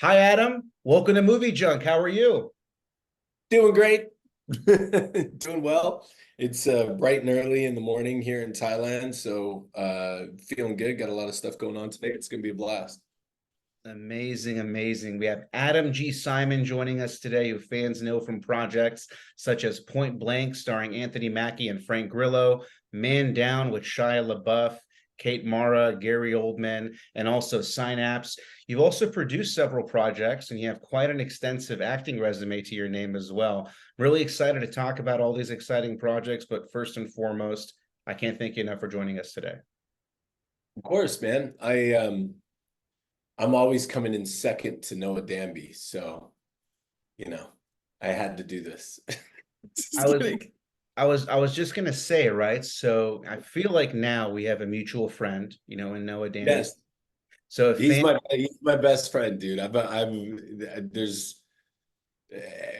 Hi, Adam. Welcome to MovieJunk. How are you? Doing great. Doing well. It's bright and early in the morning here in Thailand, so feeling good. Got a lot of stuff going on today. It's gonna be a blast. Amazing, amazing. We have Adam G. Simon joining us today, who fans know from projects such as Point Blank, starring Anthony Mackie and Frank Grillo, Man Down with Shia LaBeouf, Kate Mara, Gary Oldman, and also Synapse. You've also produced several projects, and you have quite an extensive acting resume to your name as well. Really excited to talk about all these exciting projects, but first and foremost, I can't thank you enough for joining us today. Of course, man. I'm always coming in second to Noah Danby, so you know I had to do this. I Just was kidding. I was just gonna say, right? So I feel like now we have a mutual friend, in Noah Danby. Yes, So if fan he's my best friend, dude. I'm there's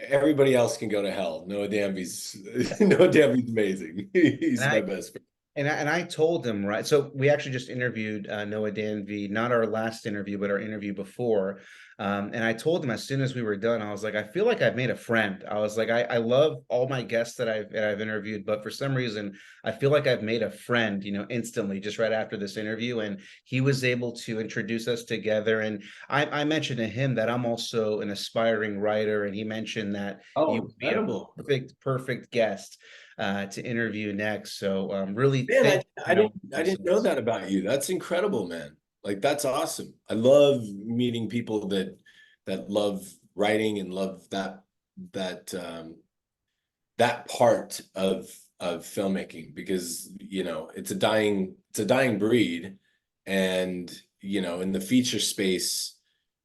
everybody else can go to hell. Noah Danby's Noah Danby's amazing. and He's my I best friend. and I told him, right. So we actually just interviewed Noah Danby, not our last interview, but our interview before. And I told him as soon as we were done, I was like, I feel like I've made a friend. I was like, I love all my guests that I've interviewed, but for some reason, I feel like I've made a friend, instantly just right after this interview. And he was able to introduce us together. And I mentioned to him that I'm also an aspiring writer, and he mentioned that you Oh, would be a incredible. perfect guest to interview next. So really Man, thank I you didn't for I doing didn't know this. that about you. That's incredible, man. Like that's awesome. I love meeting people that love writing and love that that part of filmmaking because it's a dying breed and in the feature space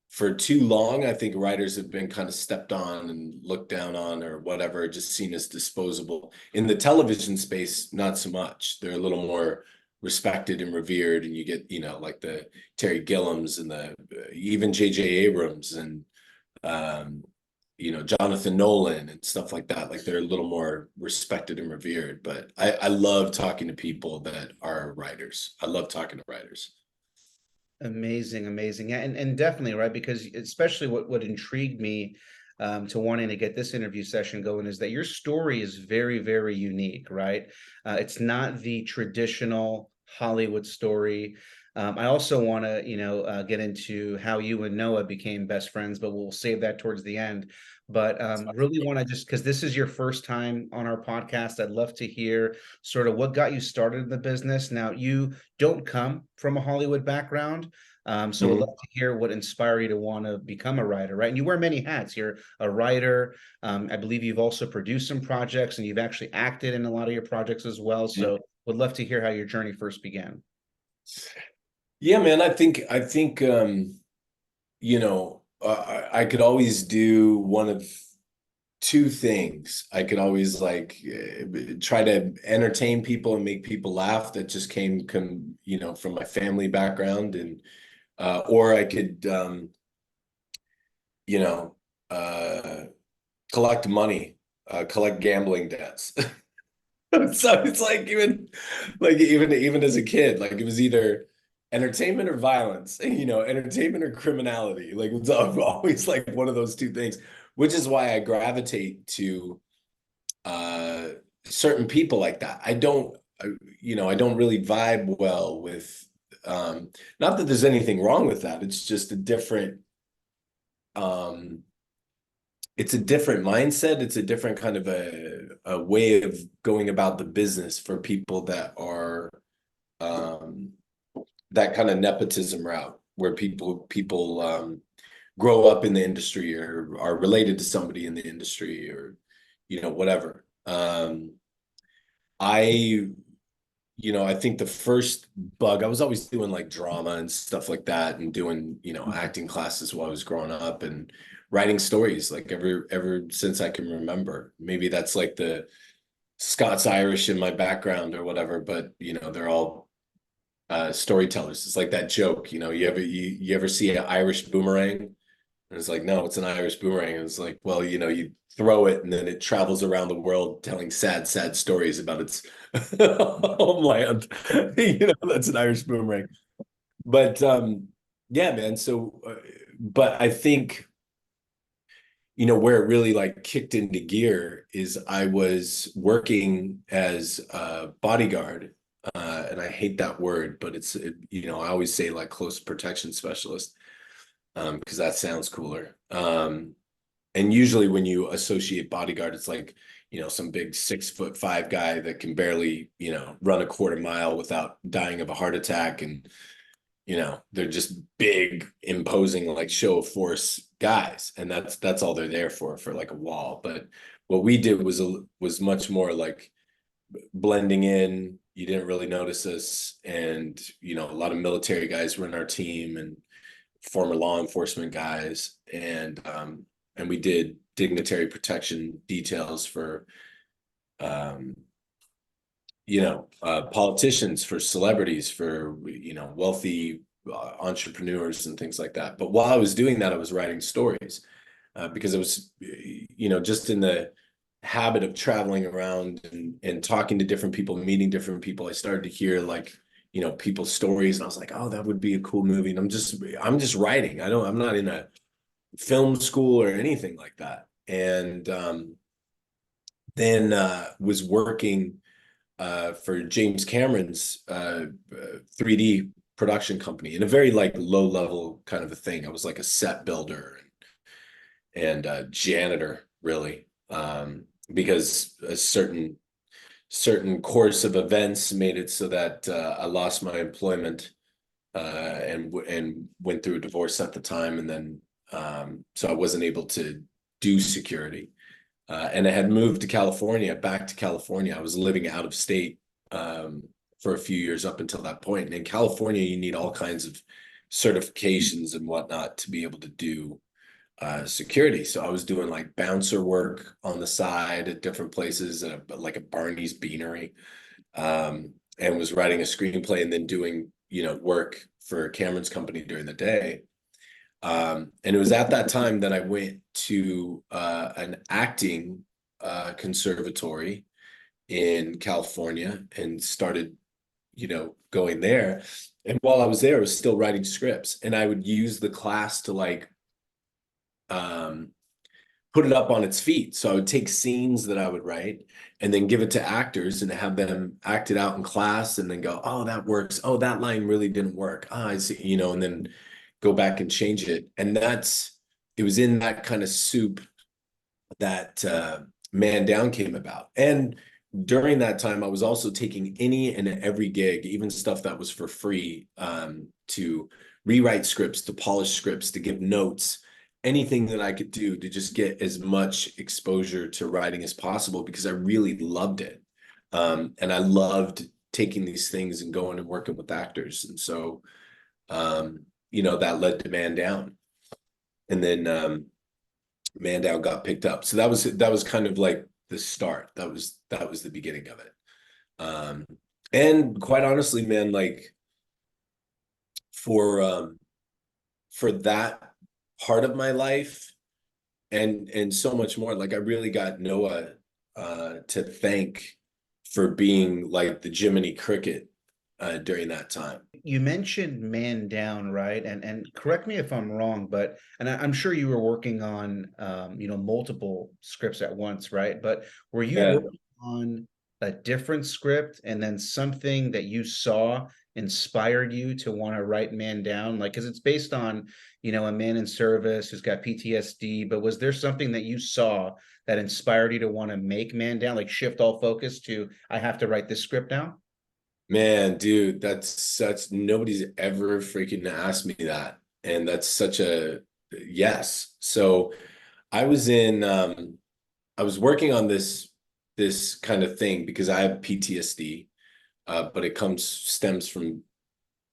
for too long, I think writers have been kind of stepped on and looked down on or whatever, just seen as disposable. In the television space, not so much. They're a little more respected and revered, and you get, like the Terry Gilliams and the even J.J. Abrams and Jonathan Nolan and stuff like that. Like they're a little more respected and revered. But I love talking to people that are writers. I love talking to writers. Amazing, amazing. Yeah, and definitely, right? Because especially what intrigued me to wanting to get this interview session going is that your story is very, very unique, right? It's not the traditional Hollywood story. I also want to, get into how you and Noah became best friends, but we'll save that towards the end. But really want to just because this is your first time on our podcast, I'd love to hear sort of what got you started in the business. Now, you don't come from a Hollywood background. So we'd love Mhm. to hear what inspired you to want to become a writer, right? And you wear many hats. You're a writer. I believe you've also produced some projects and you've actually acted in a lot of your projects as well. Yeah. So would love to hear how your journey first began. Yeah, man, I think I could always do one of two things. I could always try to entertain people and make people laugh. That just came from my family background, and or I could you know uh collect money, collect gambling debts. So it's like even as a kid, like it was either entertainment or violence, entertainment or criminality. Like it's always like one of those two things, which is why I gravitate to uh certain people like that. I don't really vibe well with not that there's anything wrong with that. It's just um it's a different mindset. It's a different kind of a way of going about the business for people that are um, that kind of nepotism route, where people grow up in the industry or are related to somebody in the industry or whatever. I I think the first bug, I was always doing like drama and stuff like that and doing, acting classes while I was growing up and writing stories like ever since I can remember. Maybe that's like the Scots Irish in my background or whatever, but they're all storytellers. It's like that joke, you ever see an Irish boomerang? And it's like, no, it's an Irish boomerang. And it's like, well, you throw it and then it travels around the world telling sad, sad stories about its homeland. That's an Irish boomerang. But yeah, man. So but I think, you know, where it really like kicked into gear is I was working as a bodyguard. And I hate that word, but you know, I always say like close protection specialist, because that sounds cooler. And usually when you associate bodyguard, it's like, you know, some big 6'5" guy that can barely, you know, run a quarter mile without dying of a heart attack. And, you know, they're just big, imposing, like show of force guys. And that's all they're there for like a wall. But what we did was much more like blending in. You didn't really notice us. And, you know, a lot of military guys run our team and former law enforcement guys. And we did dignitary protection details for, um, you know, politicians, for celebrities, for, you know, wealthy entrepreneurs and things like that. But while I was doing that, I was writing stories, because I was, you know, just in the habit of traveling around and talking to different people, meeting different people. I started to hear like, you know, people's stories, and I was like, oh, that would be a cool movie. And I'm just writing. I'm not in a film school or anything like that. And then was working for James Cameron's 3D production company in a very like low level kind of a thing. I was like a set builder and janitor, really, because a certain course of events made it so that I lost my employment, and went through a divorce at the time, and then so I wasn't able to do security. And I had moved to California, back to California. I was living out of state for a few years up until that point. And in California, you need all kinds of certifications and whatnot to be able to do security. So I was doing like bouncer work on the side at different places, like a Barney's Beanery, and was writing a screenplay and then doing, you know, work for Cameron's company during the day. And it was at that time that I went to an acting conservatory in California and started, you know, going there. And while I was there, I was still writing scripts, and I would use the class to like um, put it up on its feet. So I would take scenes that I would write and then give it to actors and have them act it out in class, and then go, oh, that works. Oh, that line really didn't work. Ah, I see, you know, and then go back and change it. And it was in that kind of soup that Man Down came about. And during that time, I was also taking any and every gig, even stuff that was for free, to rewrite scripts, to polish scripts, to give notes, anything that I could do to just get as much exposure to writing as possible, because I really loved it. And I loved taking these things and going and working with actors. And so, you know, that led to Man Down. And then Man Down got picked up. So that was kind of like the start. That was the beginning of it. And quite honestly, man, like for that part of my life and so much more, like I really got Noah to thank for being like the Jiminy Cricket during that time. You mentioned Man Down, right? And correct me if I'm wrong, but I'm sure you were working on you know, multiple scripts at once, right? But were you Yeah. working on a different script, and then something that you saw inspired you to want to write Man Down? Like, because it's based on, you know, a man in service who's got PTSD, but was there something that you saw that inspired you to want to make Man Down, like shift all focus to, I have to write this script now? Man, dude, that's such, nobody's ever freaking asked me that. And that's such a yes. So I was in I was working on this kind of thing because I have PTSD, but it stems from,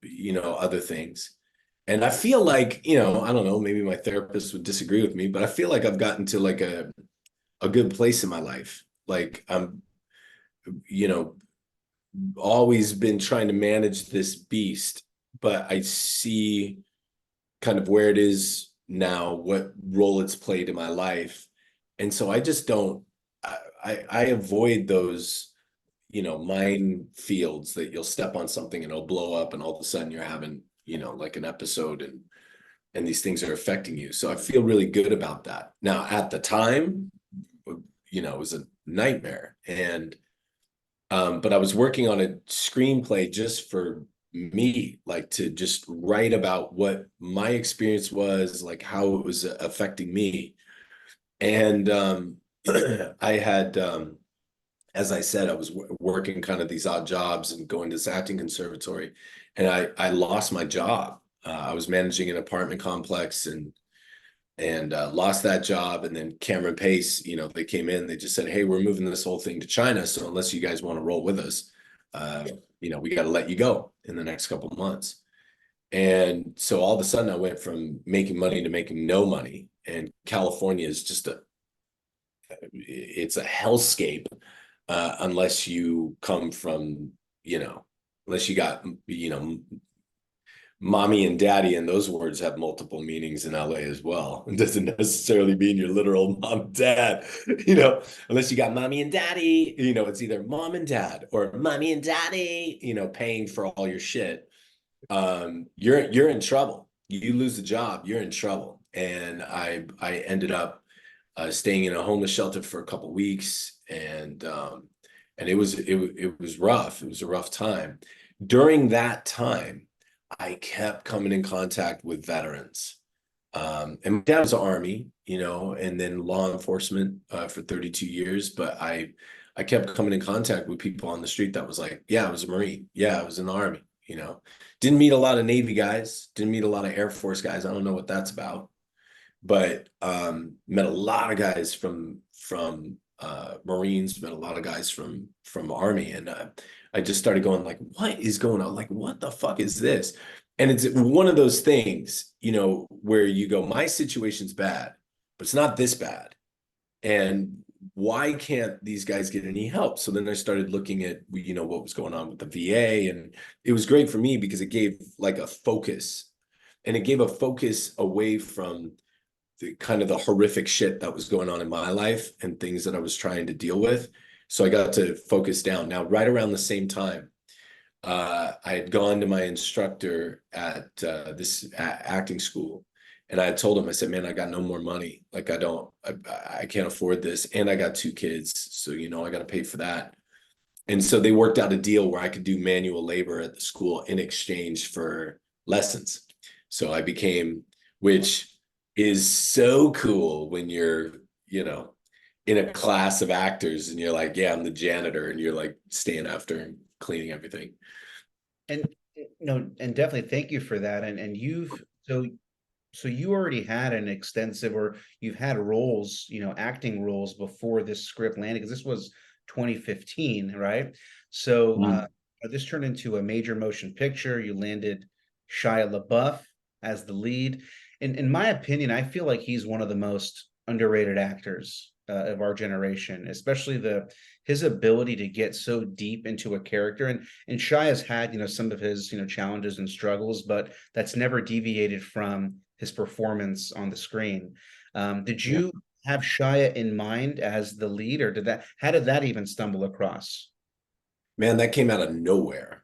you know, other things. And I feel like, you know, I don't know, maybe my therapist would disagree with me, but I feel like I've gotten to like a good place in my life. Like I'm, you know, always been trying to manage this beast, but I see kind of where it is now, what role it's played in my life. And so I just don't, I avoid those, you know, minefields that you'll step on something and it'll blow up and all of a sudden you're having, you know, like an episode and these things are affecting you. So I feel really good about that. Now, at the time, it was a nightmare. And but I was working on a screenplay just for me, like to just write about what my experience was, like how it was affecting me. And I had, as I said, I was working kind of these odd jobs and going to this acting conservatory, and I lost my job. I was managing an apartment complex and lost that job. And then Cameron Pace, they came in, they just said, hey, we're moving this whole thing to China. So unless you guys want to roll with us, we got to let you go in the next couple of months. And so all of a sudden I went from making money to making no money. And California is just it's a hellscape unless you come from, unless you got, mommy and daddy, and those words have multiple meanings in LA as well. It doesn't necessarily mean your literal mom and dad, unless you got mommy and daddy, it's either mom and dad or mommy and daddy, paying for all your shit. You're in trouble. You lose the job, you're in trouble. And I ended up staying in a homeless shelter for a couple of weeks, and it was rough. It was a rough time. During that time, I kept coming in contact with veterans. And my dad was Army, and then law enforcement for 32 years. But I kept coming in contact with people on the street that was like, yeah, I was a Marine. Yeah, I was in the Army, Didn't meet a lot of Navy guys, didn't meet a lot of Air Force guys. I don't know what that's about. But met a lot of guys from Marines, met a lot of guys from Army. And I just started going like, what is going on? Like, what the fuck is this? And it's one of those things, where you go, my situation's bad, but it's not this bad. And why can't these guys get any help? So then I started looking at, what was going on with the VA. And it was great for me because it gave like a focus, and it gave a focus away from the kind of the horrific shit that was going on in my life and things that I was trying to deal with. So I got to focus down. Now, right around the same time, I had gone to my instructor at this acting school, and I had told him, I said, man, I got no more money. Like, I can't afford this. And I got 2 kids. So, I got to pay for that. And so they worked out a deal where I could do manual labor at the school in exchange for lessons. So I became, which is so cool when you're, in a class of actors and you're like, yeah, I'm the janitor, and you're like staying after and cleaning everything. And and definitely thank you for that. And so you already had an extensive, or you've had roles, acting roles before this script landed, because this was 2015, right? So this turned into a major motion picture. You landed Shia LaBeouf as the lead. In my opinion, I feel like he's one of the most underrated actors of our generation, especially his ability to get so deep into a character. And Shia's had, some of his, challenges and struggles, but that's never deviated from his performance on the screen. Did you have Shia in mind as the lead, or how did that even stumble across? Man, that came out of nowhere.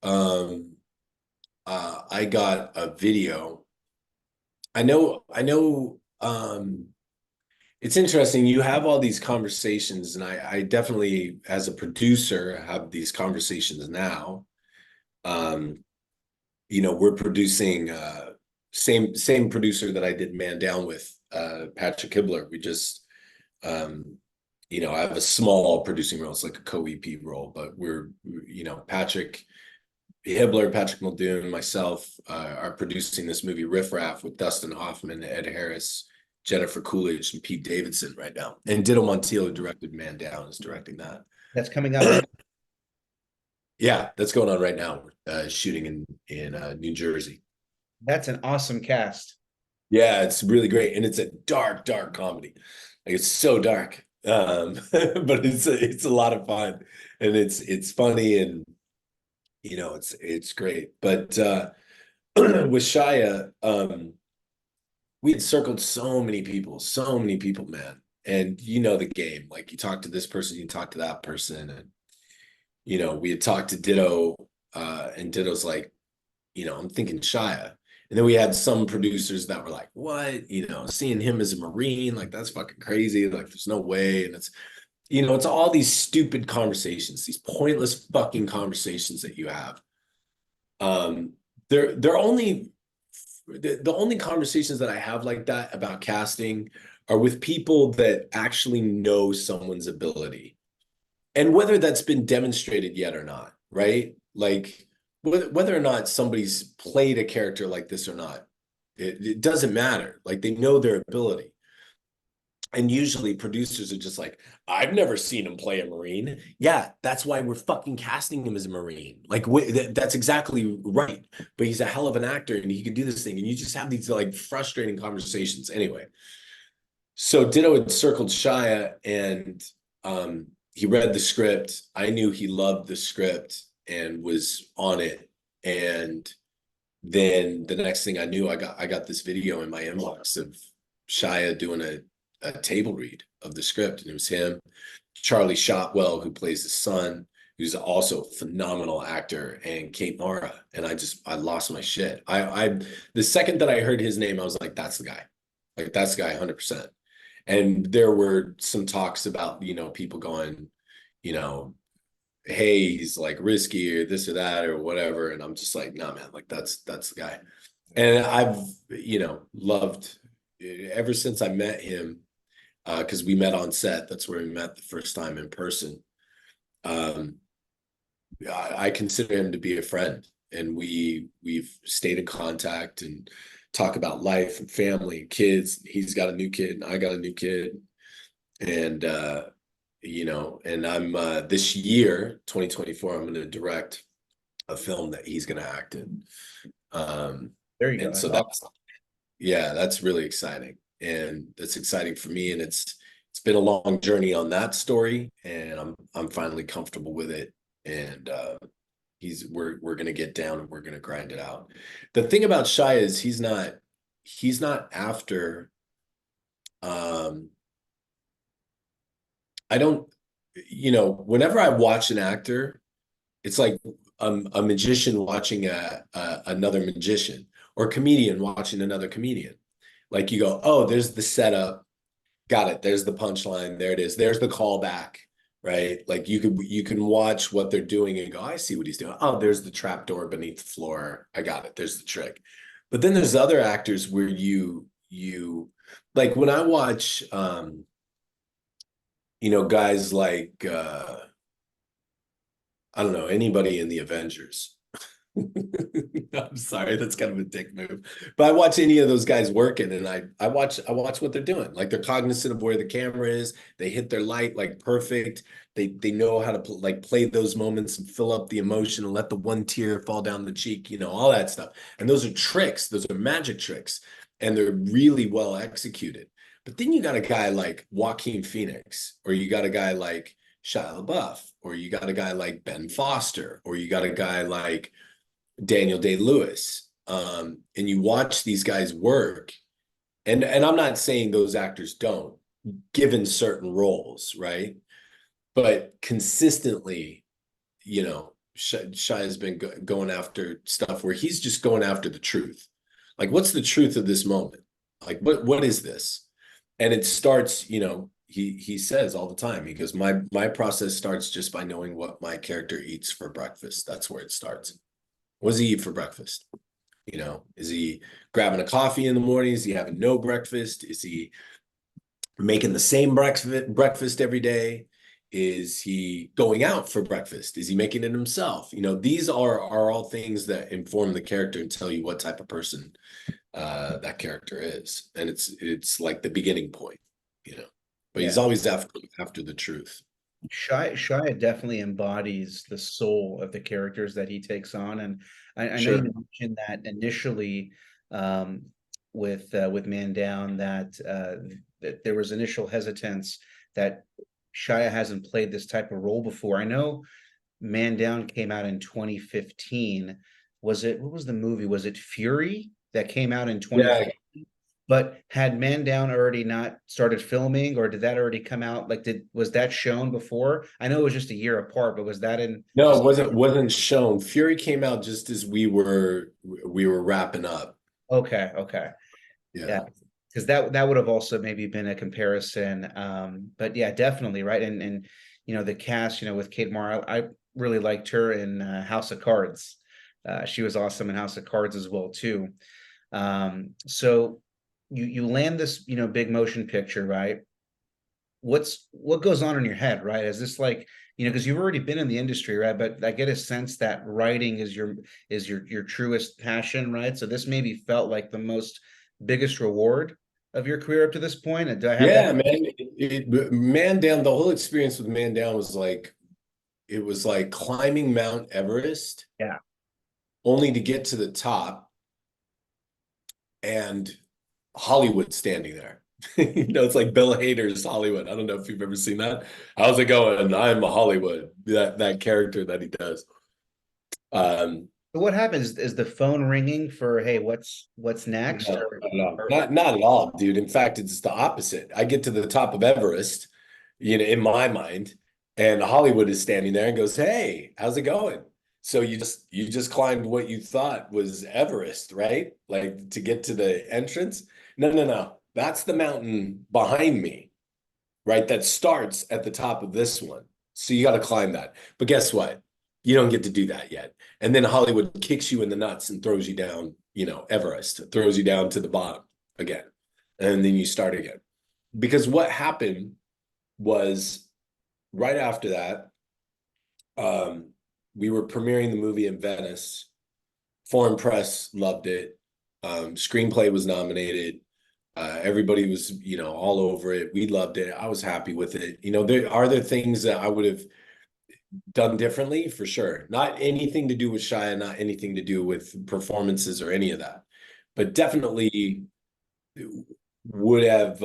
I got a video. I know, it's interesting. You have all these conversations, and I definitely, as a producer, have these conversations now. We're producing same producer that I did Man Down with, Patrick Hibbler. We just I have a small producing role. It's like a co-EP role, but we're, Patrick Hibbler, Patrick Muldoon, myself are producing this movie Riff Raff with Dustin Hoffman, Ed Harris, Jennifer Coolidge, and Pete Davidson right now. And Dido Montiel, who directed Man Down, is directing that. That's coming out. Yeah, that's going on right now. Shooting in New Jersey. That's an awesome cast. Yeah, it's really great, and it's a dark comedy. Like, it's so dark, but it's a lot of fun, and it's funny, and it's great. But with Shia, we had circled so many people, man. And the game. Like, you talk to this person, you talk to that person, and we had talked to Ditto, and Ditto's like, I'm thinking Shia. And then we had some producers that were like, what, seeing him as a Marine, like that's fucking crazy, like there's no way. And it's all these stupid conversations, these pointless fucking conversations that you have. They're only the only conversations that I have like that about casting are with people that actually know someone's ability, and whether that's been demonstrated yet or not, right? Like whether or not somebody's played a character like this or not, it doesn't matter. Like they know their ability. And usually producers are just like, I've never seen him play a Marine. Yeah, that's why we're fucking casting him as a Marine. Like that's exactly right. But he's a hell of an actor and he can do this thing. And you just have these like frustrating conversations. Anyway, so Ditto had circled Shia and he read the script. I knew he loved the script and was on it. And then the next thing I knew, I got this video in my inbox of Shia doing a table read of the script, and it was him, Charlie Shotwell, who plays his son, who's also a phenomenal actor, and Kate Mara. And I lost my shit. I the second that I heard his name, I was like, that's the guy. Like that's the guy 100%. And there were some talks about, people going, hey, he's like risky or this or that or whatever. And I'm just like, nah, man, like that's the guy. And I've, loved ever since I met him, because we met on set. That's where we met the first time in person. I consider him to be a friend, and we've stayed in contact and talk about life and family and kids. He's got a new kid and I got a new kid. And and I'm this year, 2024, I'm going to direct a film that he's going to act in. There you go. And so that's really exciting, and that's exciting for me. And it's been a long journey on that story, and I'm finally comfortable with it. And we're going to get down and we're going to grind it out. The thing about Shia is he's not after. I don't, whenever I watch an actor, it's like a magician watching another magician, or a comedian watching another comedian. Like you go, oh, there's the setup, got it. There's the punchline. There it is. There's the callback, right? Like you can watch what they're doing and go, I see what he's doing. Oh, there's the trap door beneath the floor. I got it. There's the trick. But then there's other actors where you like when I watch guys like I don't know, anybody in the Avengers. I'm sorry, that's kind of a dick move. But I watch any of those guys working, and I watch what they're doing. Like they're cognizant of where the camera is. They hit their light like perfect. They know how to play those moments and fill up the emotion and let the one tear fall down the cheek, all that stuff. And those are tricks. Those are magic tricks. And they're really well executed. But then you got a guy like Joaquin Phoenix, or you got a guy like Shia LaBeouf, or you got a guy like Ben Foster, or you got a guy like Daniel Day-Lewis. And you watch these guys work, and I'm not saying those actors don't, given certain roles, right? But consistently, Shia's been going after stuff where he's just going after the truth. Like, what's the truth of this moment? Like, what is this? And it starts, he says all the time, he goes, my process starts just by knowing what my character eats for breakfast. That's where it starts. What does he eat for breakfast? Is he grabbing a coffee in the morning? Is he having no breakfast? Is he making the same breakfast every day? Is he going out for breakfast? Is he making it himself? These are all things that inform the character and tell you what type of person that character is. And it's like the beginning point, but he's always after the truth. Shia definitely embodies the soul of the characters that he takes on, and I know you mentioned that initially with Man Down that there was initial hesitance that Shia hasn't played this type of role before. I know Man Down came out in 2015. What was the movie? Was it Fury that came out in 2015? But had Man Down already not started filming, or did that already come out? Like, was that shown before? I know it was just a year apart, but was that in? No, it wasn't shown. Fury came out just as we were wrapping up. Okay, okay. Yeah, Yeah. because that would have also maybe been a comparison. But yeah, definitely, right. And the cast, with Kate Mara, I really liked her in House of Cards. She was awesome in House of Cards as well too. So you land this, big motion picture, right? What goes on in your head, right? Is this like, because you've already been in the industry, right? But I get a sense that writing is your truest passion, right? So this maybe felt like the most biggest reward of your career up to this point. And do I have that? Yeah, man. Man Down, the whole experience with Man Down was like, it was like climbing Mount Everest, Yeah. only to get to the top and Hollywood standing there. It's like Bill Hader's Hollywood. I don't know if you've ever seen that. How's it going? I'm a Hollywood. That character that he does. Um, So what happens? Is the phone ringing for, hey, what's next? no, no, Or not at all, dude. In fact, it's the opposite. I get to the top of Everest, in my mind, and Hollywood is standing there and goes, "Hey, how's it going?" So you just climbed what you thought was Everest, right? Like to get to the entrance. No, no, no. That's the mountain behind me, right? That starts at the top of this one. So you got to climb that. But guess what? You don't get to do that yet. And then Hollywood kicks you in the nuts and throws you down, Everest, throws you down to the bottom again. And then you start again. Because what happened was right after that, um, we were premiering the movie in Venice. Foreign press loved it. Screenplay was nominated. Everybody was, all over it. We loved it. I was happy with it. There things that I would have done differently for sure. Not anything to do with Shia, not anything to do with performances or any of that, but definitely would have.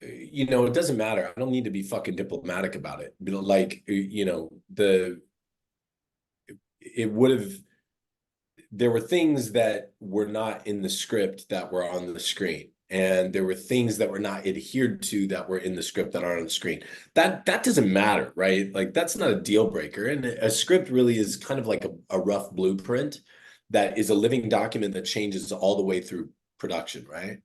It doesn't matter. I don't need to be fucking diplomatic about it. Like, it would have. There were things that were not in the script that were on the screen, and there were things that were not adhered to that were in the script that are on the screen. That doesn't matter, right? Like that's not a deal breaker. And a script really is kind of like a rough blueprint that is a living document that changes all the way through production, right?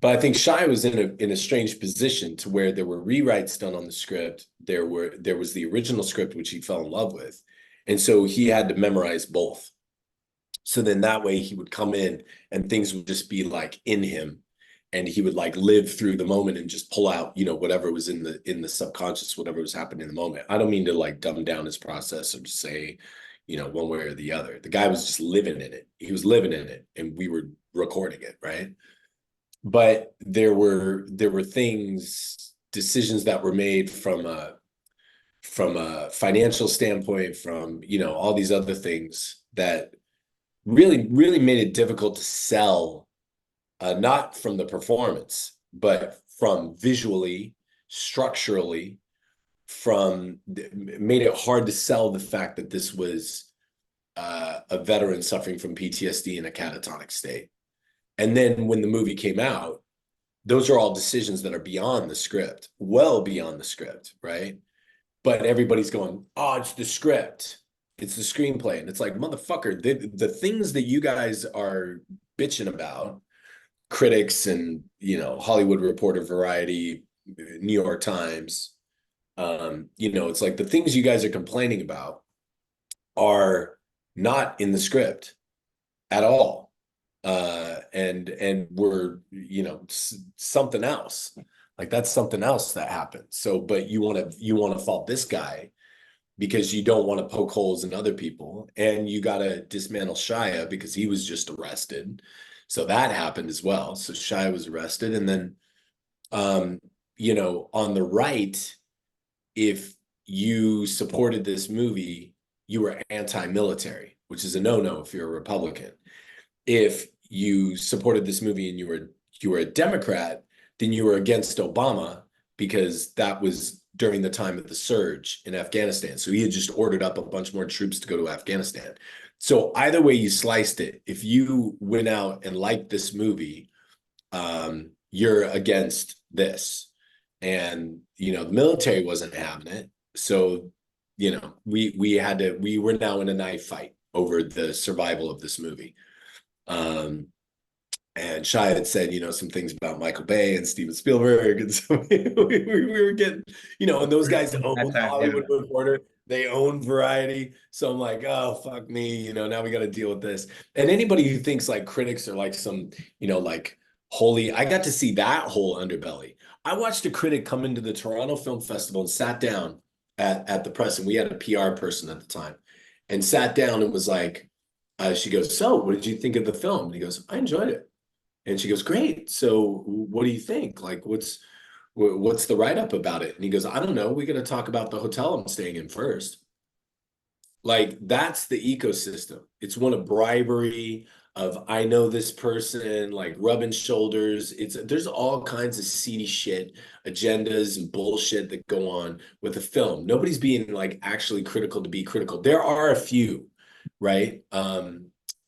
But I think Shai was in a strange position to where there were rewrites done on the script. There was the original script which he fell in love with, and so he had to memorize both. So then that way he would come in and things would just be like in him, and he would like live through the moment and just pull out, whatever was in the subconscious, whatever was happening in the moment. I don't mean to like dumb down his process or just say, one way or the other. The guy was just living in it. He was living in it, and we were recording it, right? But there were decisions that were made from a financial standpoint, from all these other things that really, really made it difficult to sell, not from the performance, but from visually, structurally, made it hard to sell the fact that this was a veteran suffering from PTSD in a catatonic state. And then when the movie came out, those are all decisions that are beyond the script, well beyond the script, right? But everybody's going, oh, it's the script. It's the screenplay. And it's like, motherfucker, the things that you guys are bitching about, critics and, Hollywood Reporter, Variety, New York Times, it's like the things you guys are complaining about are not in the script at all. And we're, something else. Like that's something else that happened. So, but you want to fault this guy because you don't want to poke holes in other people, and you got to dismantle Shia because he was just arrested. So that happened as well. So Shia was arrested, and then, on the right, if you supported this movie, you were anti-military, which is a no-no if you're a Republican. If you supported this movie and you were a Democrat, then you were against Obama because that was during the time of the surge in Afghanistan. So he had just ordered up a bunch more troops to go to Afghanistan. So either way you sliced it, if you went out and liked this movie, you're against this. And, the military wasn't having it. So, we were now in a knife fight. over the survival of this movie. And Shia had said, some things about Michael Bay and Steven Spielberg. And so we were getting, and those guys own That time, yeah. Hollywood Reporter. They own Variety. So I'm like, oh, fuck me. Now we got to deal with this. And anybody who thinks like critics are like some, like holy, I got to see that whole underbelly. I watched a critic come into the Toronto Film Festival and sat down at the press, and we had a PR person at the time, and sat down and was like, she goes, so what did you think of the film? And he goes, I enjoyed it. And she goes, great. So what do you think? Like, what's the write-up about it? And he goes, I don't know. We got to talk about the hotel I'm staying in first. Like, that's the ecosystem. It's one of bribery, of I know this person, like rubbing shoulders. There's all kinds of seedy shit, agendas and bullshit that go on with a film. Nobody's being like actually critical to be critical. There are a few, right?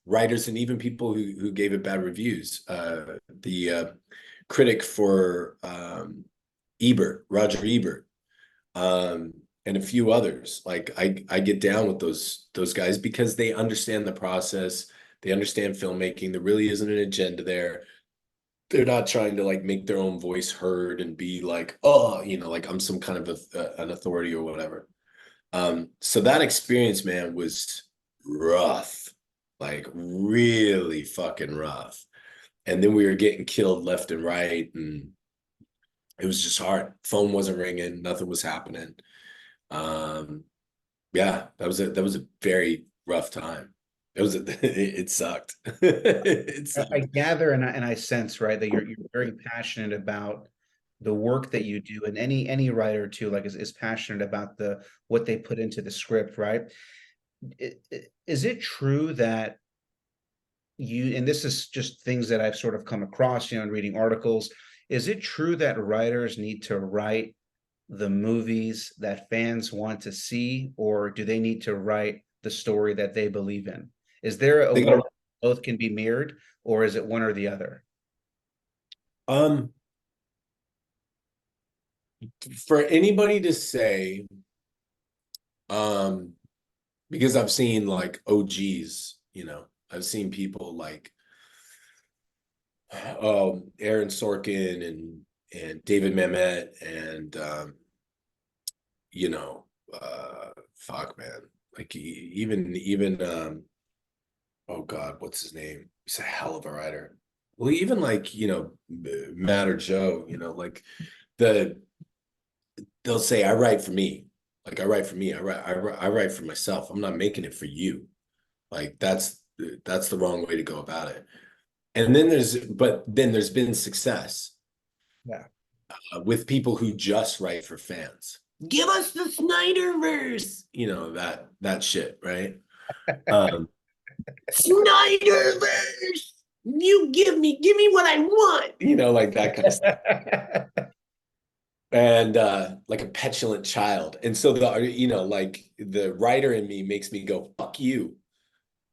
Writers and even people who gave it bad reviews. The critic for Ebert, Roger Ebert, and a few others. Like I get down with those guys because they understand the process. They understand filmmaking. There really isn't an agenda there. They're not trying to like make their own voice heard and be like, oh, like I'm some kind of an authority or whatever. So that experience, man, was rough. Like really fucking rough. And then we were getting killed left and right, and it was just hard. Phone wasn't ringing, nothing was happening. Yeah, that was a very rough time. It sucked. It I sucked. gather and I sense, right, that you're very passionate about the work that you do, and any writer too, like is passionate about what they put into the script, right? Is it true that and this is just things that I've sort of come across, in reading articles, is it true that writers need to write the movies that fans want to see, or do they need to write the story that they believe in? Is there a They way got both can be mirrored, or is it one or the other? um for anybody to say, um because I've seen like OGs, I've seen people like Aaron Sorkin and David Mamet and you know, fuck man. Like even oh God, what's his name? He's a hell of a writer. Well, even like, Matt or Joe, like the they'll say, I write for me. Like I write for me. I write for myself. I'm not making it for you. Like that's the wrong way to go about it. And then there's been success Yeah. with people who just write for fans. Give us the Snyderverse, that shit, right? Um, Snyderverse. You give me what I want, like that kind of stuff. And like a petulant child. And so like the writer in me makes me go, fuck you.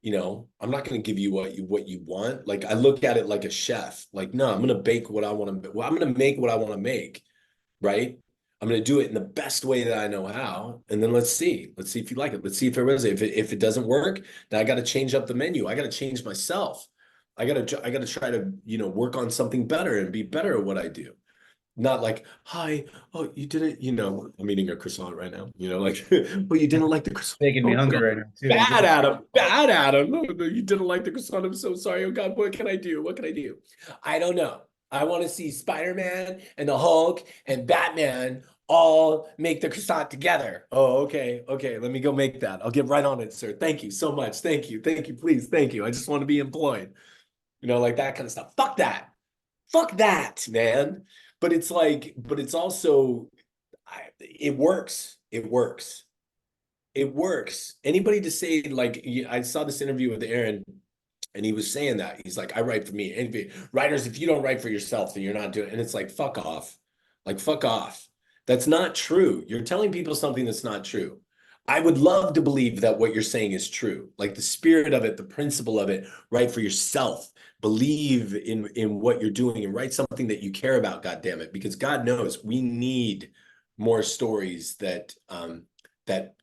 I'm not going to give you what you want. Like I look at it like a chef. Like, no, I'm going to bake what I want to. Well, I'm going to make what I want to make, right? I'm going to do it in the best way that I know how, and then let's see if you like it. Let's see if it resonates. If it doesn't work, then I got to change up the menu. I got to change myself. I got to try to work on something better and be better at what I do. Not like, hi, oh, you didn't, I'm eating a croissant right now, like, well, you didn't like the croissant. Making me Oh, hungry God. right now too. Bad, Adam. Bad, Adam. No, no, you didn't like the croissant. I'm so sorry. Oh, God, what can I do? What can I do? I don't know. I want to see Spider-Man and the Hulk and Batman all make the croissant together. Oh, okay. Okay, let me go make that. I'll get right on it, sir. Thank you so much. Thank you. Thank you. Please. Thank you. I just want to be employed. Like that kind of stuff. Fuck that. Fuck that, man. But it's also, it works. It works. It works. Anybody to say, like, I saw this interview with Aaron, and he was saying that. He's like, I write for me. And writers, if you don't write for yourself, then you're not doing it. And it's like, fuck off. Like, fuck off. That's not true. You're telling people something that's not true. I would love to believe that what you're saying is true. Like the spirit of it, the principle of it, write for yourself. Believe in what you're doing and write something that you care about, God damn it. Because God knows we need more stories that that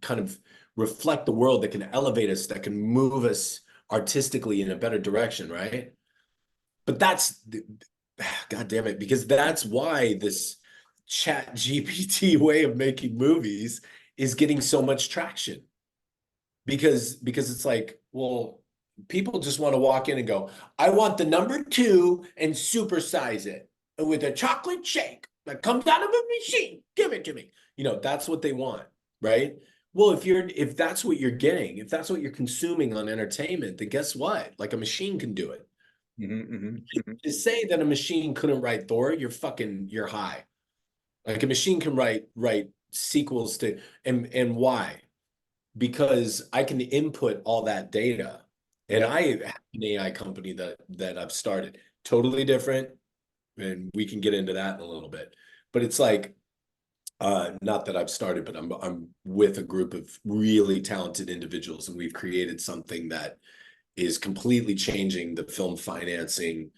kind of reflect the world, that can elevate us, that can move us artistically in a better direction, right? But that's, God damn it, because that's why this chat GPT way of making movies is getting so much traction. Because it's like, well, people just want to walk in and go, I want the number 2 and supersize it with a chocolate shake that comes out of a machine. Give it to me. You know, that's what they want, right? Well, if that's what you're getting, if that's what you're consuming on entertainment, then guess what? Like, a machine can do it. To say that a machine couldn't write Thor, you're high. Like, a machine can write sequels to, and why? Because I can input all that data. And Yep. I have an AI company that I've started, totally different, and we can get into that in a little bit. But it's like, not that I've started, but I'm with a group of really talented individuals, and we've created something that is completely changing the film financing,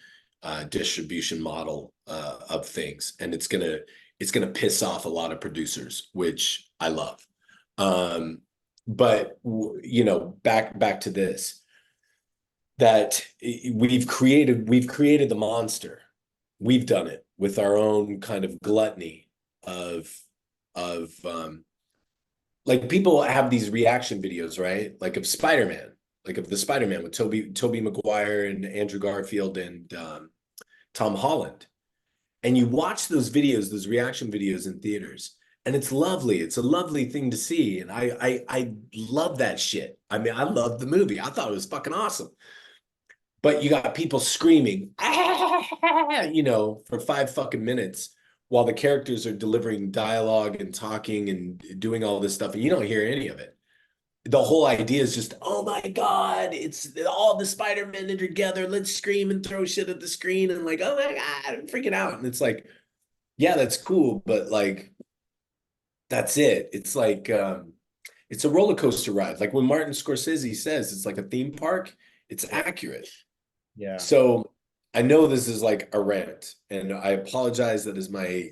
distribution model, of things, and it's gonna piss off a lot of producers, which I love. But you know, back to this, that we've created the monster. We've done it with our own kind of gluttony of like, people have these reaction videos, right? Like, of Spider-Man, like of the Spider-Man with Tobey Maguire and Andrew Garfield and Tom Holland. And you watch those videos, those reaction videos in theaters, and it's lovely. It's a lovely thing to see. And I love that shit. I mean, I love the movie. I thought it was fucking awesome. But you got people screaming, you know, for 5 fucking minutes while the characters are delivering dialogue and talking and doing all this stuff, and you don't hear any of it. The whole idea is just, oh my God, it's all the Spider-Men are together. Let's scream and throw shit at the screen and like, oh my God, I'm freaking out. And it's like, yeah, that's cool, but like, that's it. It's like, it's a roller coaster ride. Like, when Martin Scorsese says it's like a theme park, it's Yeah. accurate. Yeah. So I know this is like a rant, and I apologize, that is my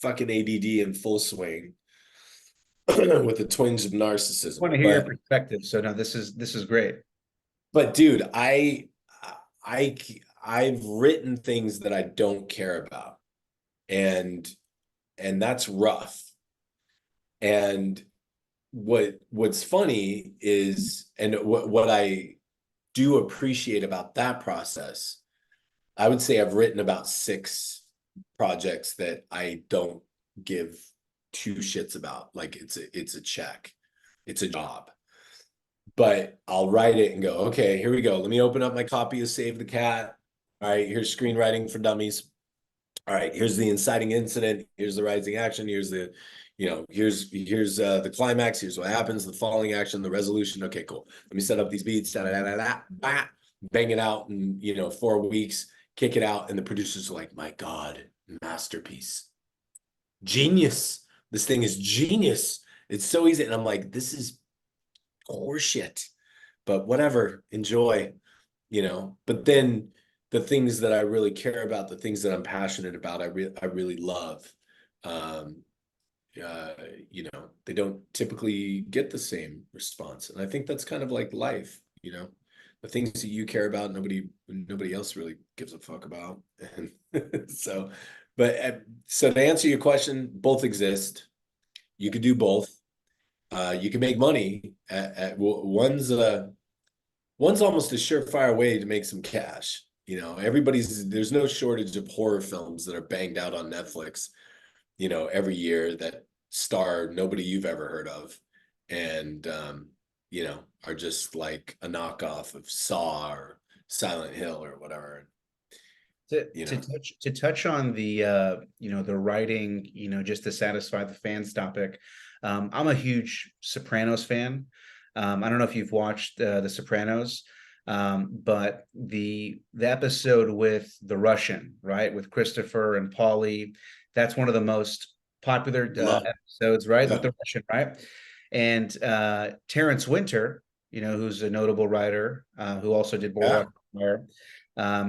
fucking ADD in full swing with a twinge of Want narcissism. to hear your But perspective. So no, this is great. dude, I I've written things that I don't care about, and that's rough. And what's funny is, and what I do appreciate about that process, I would say I've written about 6 projects that I don't give 2 shits about. Like, it's a check, it's a job. But I'll write it and go, okay, here we go. Let me open up my copy of Save the Cat. All right, here's Screenwriting for Dummies. All right, here's the inciting incident. Here's the rising action. Here's the, here's the climax. Here's what happens, the falling action, the resolution. Okay, cool. Let me set up these beats. Da, da, da, da, da, bah, bang it out in 4 weeks. Kick it out, and the producers are like, my God, masterpiece, genius. This thing is genius. It's so easy, and I'm like, this is horseshit, but whatever, enjoy. But then the things that I really care about, the things that I'm passionate about, I really love. Um, they don't typically get the same response, and I think that's kind of like life. The things that you care about, nobody else really gives a fuck about. And so, so to answer your question, both exist. You could do both. You can make money one's almost a surefire way to make some cash. There's no shortage of horror films that are banged out on Netflix, every year, that star nobody you've ever heard of, and are just like a knockoff of Saw or Silent Hill or whatever. To you to know touch on the the writing, just to satisfy the fans topic. I'm a huge Sopranos fan. I don't know if you've watched The Sopranos, but the episode with the Russian, right, with Christopher and Paulie, that's one of the most popular Love. episodes, right, with Yeah. the Russian, right? And Terrence Winter, who's a notable writer, who also did Yeah. Boardwalk Empire,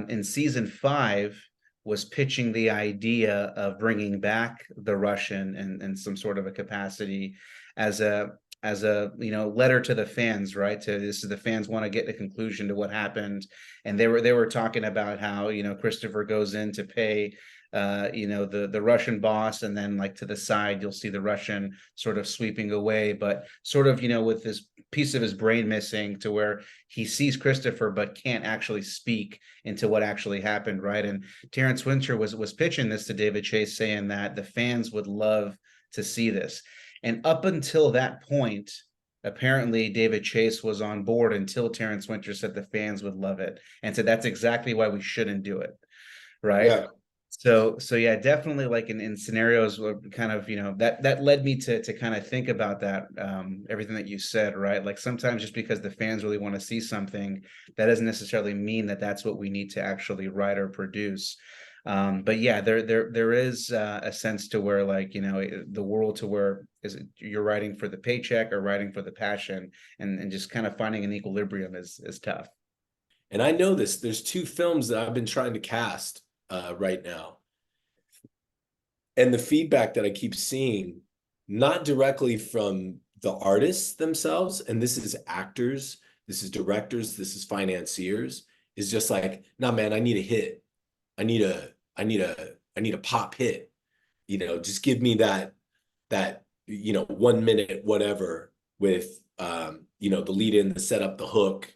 in season 5, was pitching the idea of bringing back the Russian in some sort of a capacity as as a, letter to the fans, right? To this is the fans want to get the conclusion to what happened. And they were talking about how, Christopher goes in to pay the Russian boss, and then like to the side you'll see the Russian sort of sweeping away, but sort of, with this piece of his brain missing, to where he sees Christopher but can't actually speak into what actually happened, right? And Terrence Winter was pitching this to David Chase, saying that the fans would love to see this. And up until that point, apparently David Chase was on board until Terrence Winter said the fans would love it, and said that's exactly why we shouldn't do it, right? Yeah. So yeah, definitely, like in scenarios where kind of, that led me to kind of think about that, everything that you said, right? Like sometimes just because the fans really want to see something, that doesn't necessarily mean that that's what we need to actually write or produce. But yeah, there is a sense to where, like, the world to where is it, you're writing for the paycheck or writing for the passion, and just kind of finding an equilibrium is tough. And I know this. There's two films that I've been trying to cast right now. And the feedback that I keep seeing, not directly from the artists themselves, and this is actors, this is directors, this is financiers, is just like, nah, man, I need a hit. I need a pop hit. Just give me that 1 minute whatever with the lead in, the setup, the hook,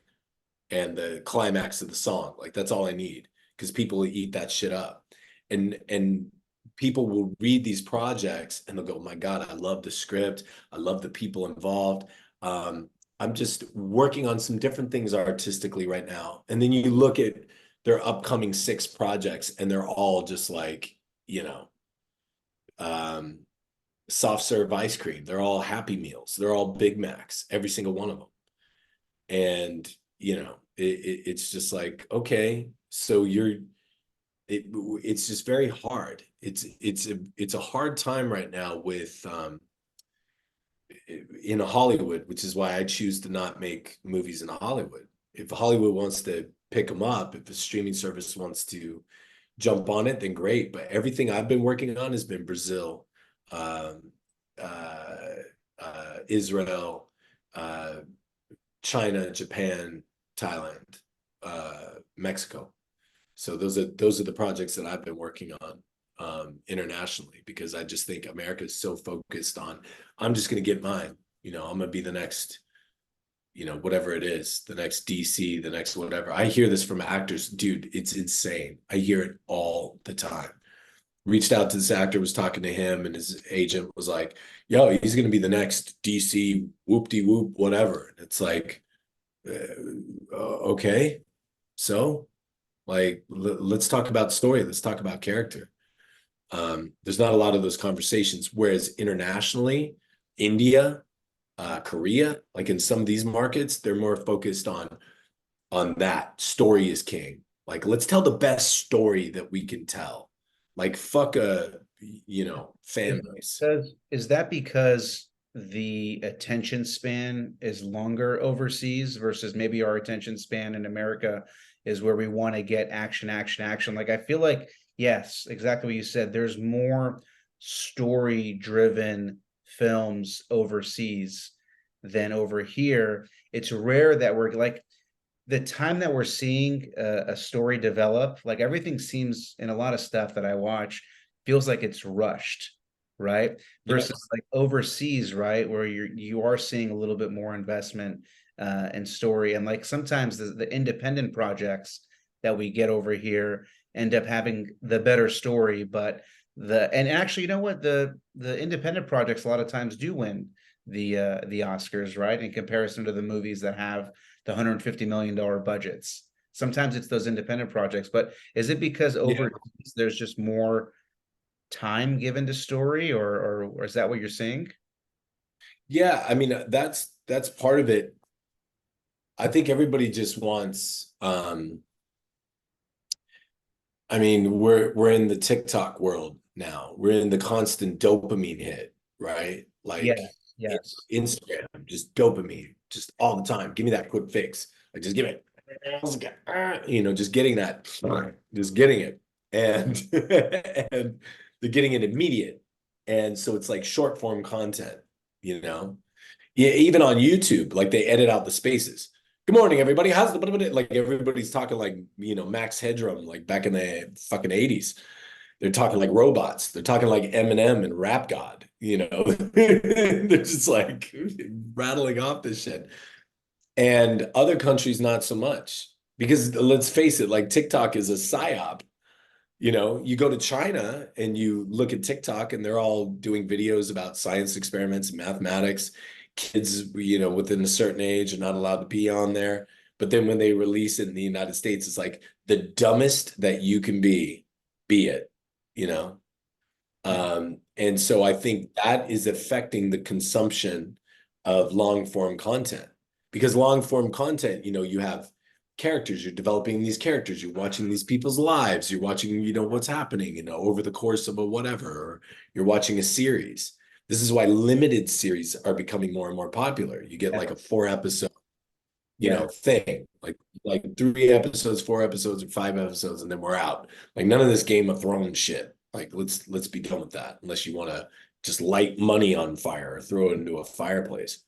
and the climax of the song. Like that's all I need, because people eat that shit up. And people will read these projects and they'll go, oh my God, I love the script. I love the people involved. I'm just working on some different things artistically right now. And then you look at their upcoming 6 projects and they're all just like, soft serve ice cream. They're all Happy Meals. They're all Big Macs, every single one of them. And, it's just like, okay, so it's just very hard. It's a hard time right now with in Hollywood, which is why I choose to not make movies in Hollywood. If Hollywood wants to pick them up, if the streaming service wants to jump on it, then great. But everything I've been working on has been Brazil, um, Israel, China, Japan, Thailand, Mexico. So those are the projects that I've been working on internationally, because I just think America is so focused on, I'm just going to get mine. I'm going to be the next, whatever it is, the next DC, the next whatever. I hear this from actors, dude, it's insane. I hear it all the time. Reached out to this actor, was talking to him, and his agent was like, yo, he's going to be the next DC whoop-de-whoop, whatever. It's like, okay, so like, let's talk about story. Let's talk about character. There's not a lot of those conversations. Whereas internationally, India, Korea, like in some of these markets, they're more focused on that. Story is king. Like, let's tell the best story that we can tell. Like, fuck a, fan base. Is that because the attention span is longer overseas versus maybe our attention span in America is where we want to get action, action, action? Like, I feel like, yes, exactly what you said. There's more story-driven films overseas than over here. It's rare that we're like, the time that we're seeing a story develop, like everything seems, in a lot of stuff that I watch, feels like it's rushed, right? Versus Yes. like overseas, right, where you are seeing a little bit more investment in story. And like sometimes the independent projects that we get over here end up having the better story, but and actually, you know what, the independent projects a lot of times do win the Oscars, right? In comparison to the movies that have the $150 million budgets. Sometimes it's those independent projects, but is it because Yeah. overseas there's just more time given to story, or is that what you're saying? Yeah, I mean, that's part of it. I think everybody just wants, I mean, we're in the TikTok world now. We're in the constant dopamine hit, right? Yes, Like yes. Instagram, just dopamine, just all the time. Give me that quick fix. Like, just give it, just getting that, just getting it. And and they're getting it immediate. And so it's like short form content, you know. Yeah, even on YouTube, like they edit out the spaces. Good morning, everybody. How's the like everybody's talking like, Max Headroom, like back in the fucking 80s. They're talking like robots. They're talking like Eminem and Rap God, They're just like rattling off this shit. And other countries, not so much. Because let's face it, like TikTok is a psyop. You go to China and you look at TikTok and they're all doing videos about science experiments and mathematics. Kids, within a certain age are not allowed to be on there. But then when they release it in the United States, it's like the dumbest that you can be it, you know? And so I think that is affecting the consumption of long form content, because long form content, you have characters, you're developing these characters, you're watching these people's lives, you're watching, what's happening, over the course of a whatever, or you're watching a series. This is why limited series are becoming more and more popular. You get like a 4 episode, Yeah. thing, like 3 episodes, 4 episodes, or 5 episodes, and then we're out. Like none of this Game of Thrones shit. Like let's be done with that, unless you want to just light money on fire or throw it into a fireplace.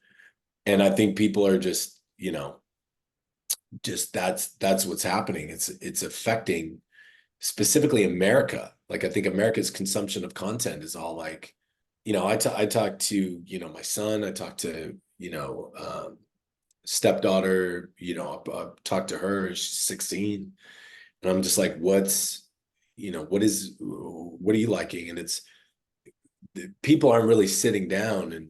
And I think people are just that's what's happening. It's affecting specifically America. Like I think America's consumption of content is all like, I talk to, my son, I talk to, stepdaughter, I talked to her, she's 16. And I'm just like, what are you liking? And it's, people aren't really sitting down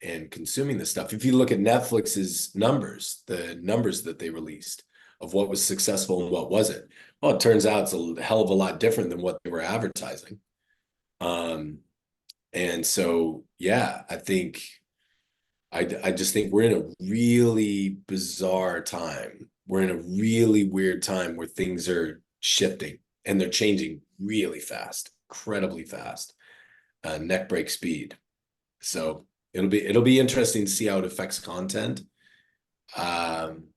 and consuming this stuff. If you look at Netflix's numbers, the numbers that they released of what was successful and what wasn't, well, it turns out it's a hell of a lot different than what they were advertising. And so, yeah, I just think we're in a really bizarre time. We're in a really weird time where things are shifting and they're changing really fast, incredibly fast, neck break speed. So it'll be interesting to see how it affects content. Um,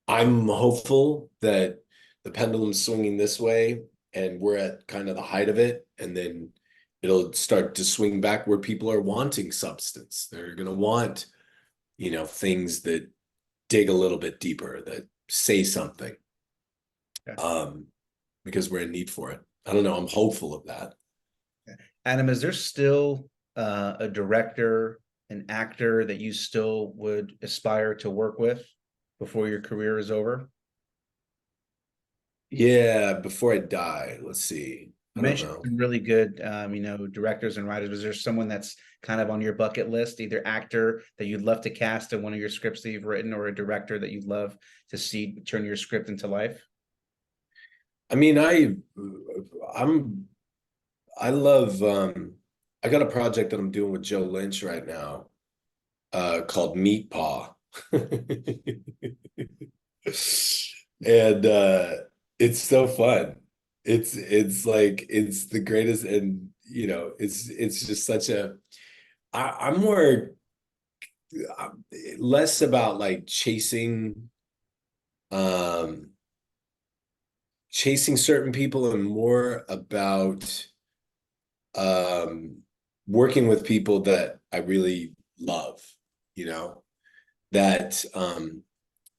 I'm hopeful that the pendulum's swinging this way and we're at kind of the height of it, and then it'll start to swing back where people are wanting substance. They're going to want, things that dig a little bit deeper, that say something, Okay. because we're in need for it. I don't know. I'm hopeful of that. Adam, is there still a director, an actor that you still would aspire to work with before your career is over? Yeah, before I die, let's see. You I don't mentioned know. some really good, directors and writers. Was there someone that's kind of on your bucket list, either actor that you'd love to cast in one of your scripts that you've written, or a director that you'd love to see turn your script into life? I mean, I'm I love I got a project that I'm doing with Joe Lynch right now, called Meat Paw. And it's so fun. It's like it's the greatest, and it's just such a I'm more less about like um chasing certain people, and more about um working with people that I really love, you know, that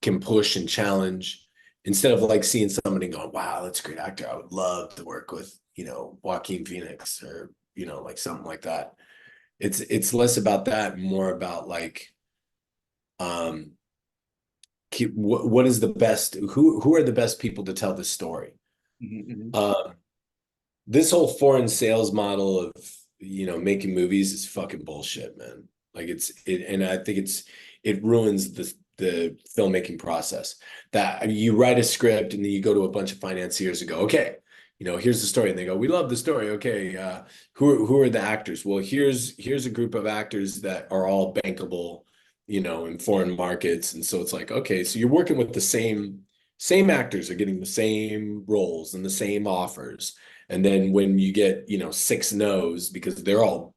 can push and challenge, instead of like seeing somebody going, wow, that's a great actor, I would love to work with, Joaquin Phoenix, or like something like that. It's less about that, more about like, um what is the best, who are the best people to tell this story. Mhm. um this whole foreign sales model of, making movies is fucking bullshit, man. Like and I think it ruins the filmmaking process. That, I mean, you write a script and then you go to a bunch of financiers and go, okay, here's the story, and they go, we love the story. Okay, who are the actors? Well, here's a group of actors that are all bankable, in foreign markets. And so it's like, okay, so you're working with the same actors are getting the same roles and the same offers. And then when you get, 6 no's because they're all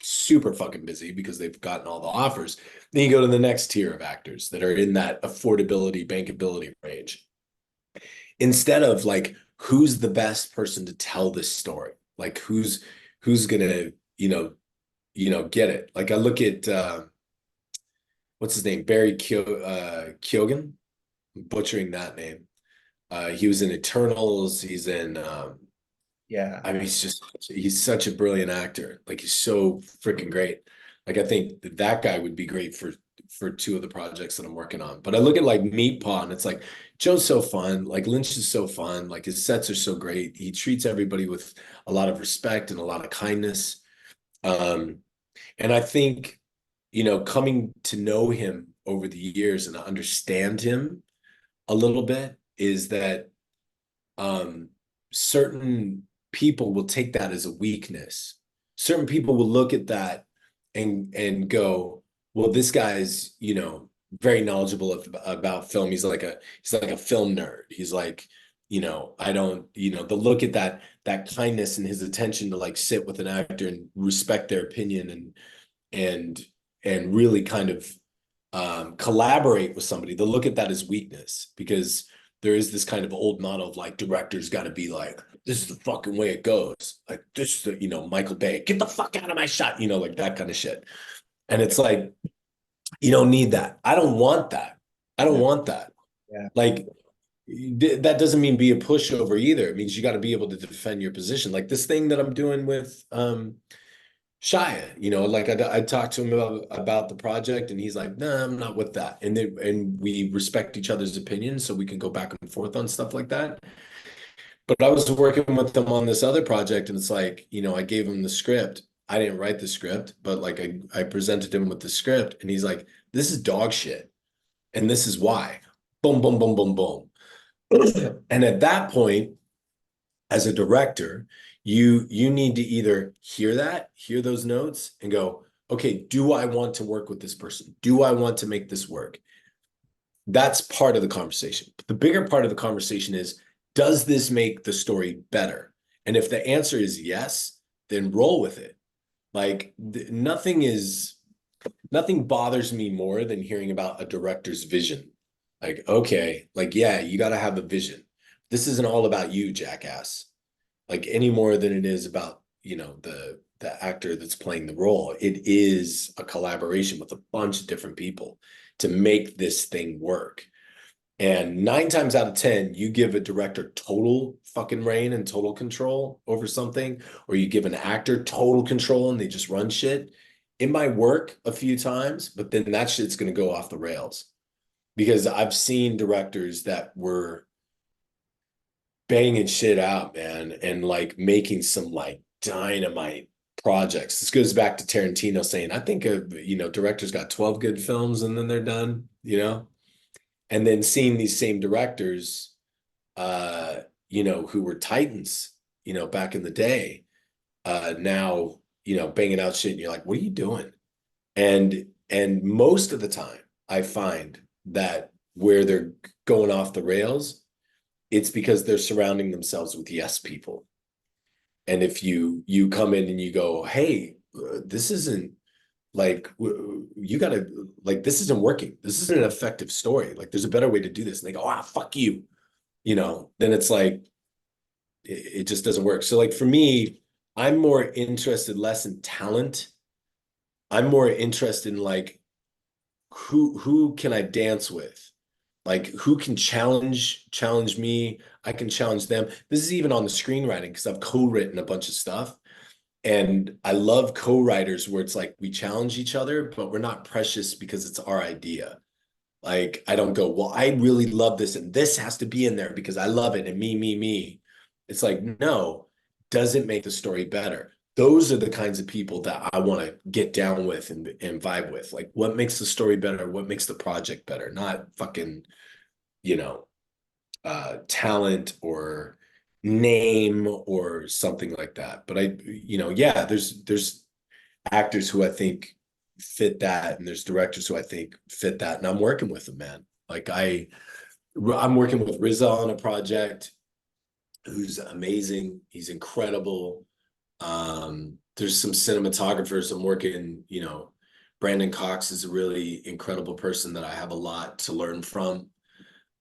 super fucking busy because they've gotten all the offers, then you go to the next tier of actors that are in that affordability, bankability range. Instead of like, who's the best person to tell this story? Like who's gonna, get it? Like I look at what's his name? Barry Keoghan. I'm butchering that name. He was in Eternals. He's in Yeah. I mean, he's such a brilliant actor. Like he's so freaking great. Like I think that guy would be great for two of the projects that I'm working on. But I look at like Meat Paw and it's like Joe's so fun. Like Lynch is so fun. Like his sets are so great. He treats everybody with a lot of respect and a lot of kindness. Um, and I think, coming to know him over the years and understand him a little bit is that um, certain people will take that as a weakness. Certain people will look at that and go, well, this guy's, very knowledgeable about film. He's like a film nerd. He's like, I don't, they'll look at that kindness and his attention to like sit with an actor and respect their opinion and and really kind of collaborate with somebody. They'll look at that as weakness because there is this kind of old model of like directors got to be like, this is the fucking way it goes. Like this is the, Michael Bay, get the fuck out of my shot, like that kind of shit. And it's like, you don't need that. I don't want that. I don't Yeah. want that. Yeah. Like that doesn't mean be a pushover either. It means you got to be able to defend your position. Like this thing that I'm doing with Shia, like I talked to him about the project and he's like, nah, I'm not with that. And we respect each other's opinions so we can go back and forth on stuff like that. But I was working with them on this other project and it's like, I gave him the script. I didn't write the script, but like I presented him with the script and he's like, this is dog shit. And this is why. Boom, boom, boom, boom, boom. And at that point, as a director, you need to either hear those notes and go, okay, do I want to work with this person? Do I want to make this work? That's part of the conversation. But the bigger part of the conversation is, does this make the story better? And if the answer is yes, then roll with it. Like nothing bothers me more than hearing about a director's vision. Like, okay, like, yeah, you got to have a vision. This isn't all about you, jackass, like any more than it is about the actor that's playing the role. It is a collaboration with a bunch of different people to make this thing work. And 9 times out of 10, you give a director total fucking reign and total control over something, or you give an actor total control and they just run shit. It might work a few times, but then that shit's going to go off the rails because I've seen directors that were banging shit out, man, and like making some like dynamite projects. This goes back to Tarantino saying, I think directors got 12 good films and then they're done. And then seeing these same directors, who were titans, back in the day, now, banging out shit and you're like, what are you doing? And most of the time I find that where they're going off the rails, it's because they're surrounding themselves with yes people. And if you come in and you go, hey, this isn't like you gotta like this isn't working. This isn't an effective story. Like there's a better way to do this. And they go, fuck you. Then it's like it just doesn't work. So like for me, I'm more interested less in talent. I'm more interested in like who can I dance with? Like who can challenge me? I can challenge them. This is even on the screenwriting because I've co-written a bunch of stuff. And I love co-writers where it's like we challenge each other, but we're not precious because it's our idea. Like I don't go, well, I really love this and this has to be in there because I love it and me. It's like, no, doesn't make the story better. Those are the kinds of people that I want to get down with and vibe with. Like what makes the story better? What makes the project better? Not fucking, you know, talent or name or something like that. But yeah, there's actors who I think fit that, and there's directors who I think fit that, and I'm working with them, man. Like I'm working with Riza on a project who's amazing. He's incredible. There's some cinematographers I'm working, Brandon Cox is a really incredible person that I have a lot to learn from.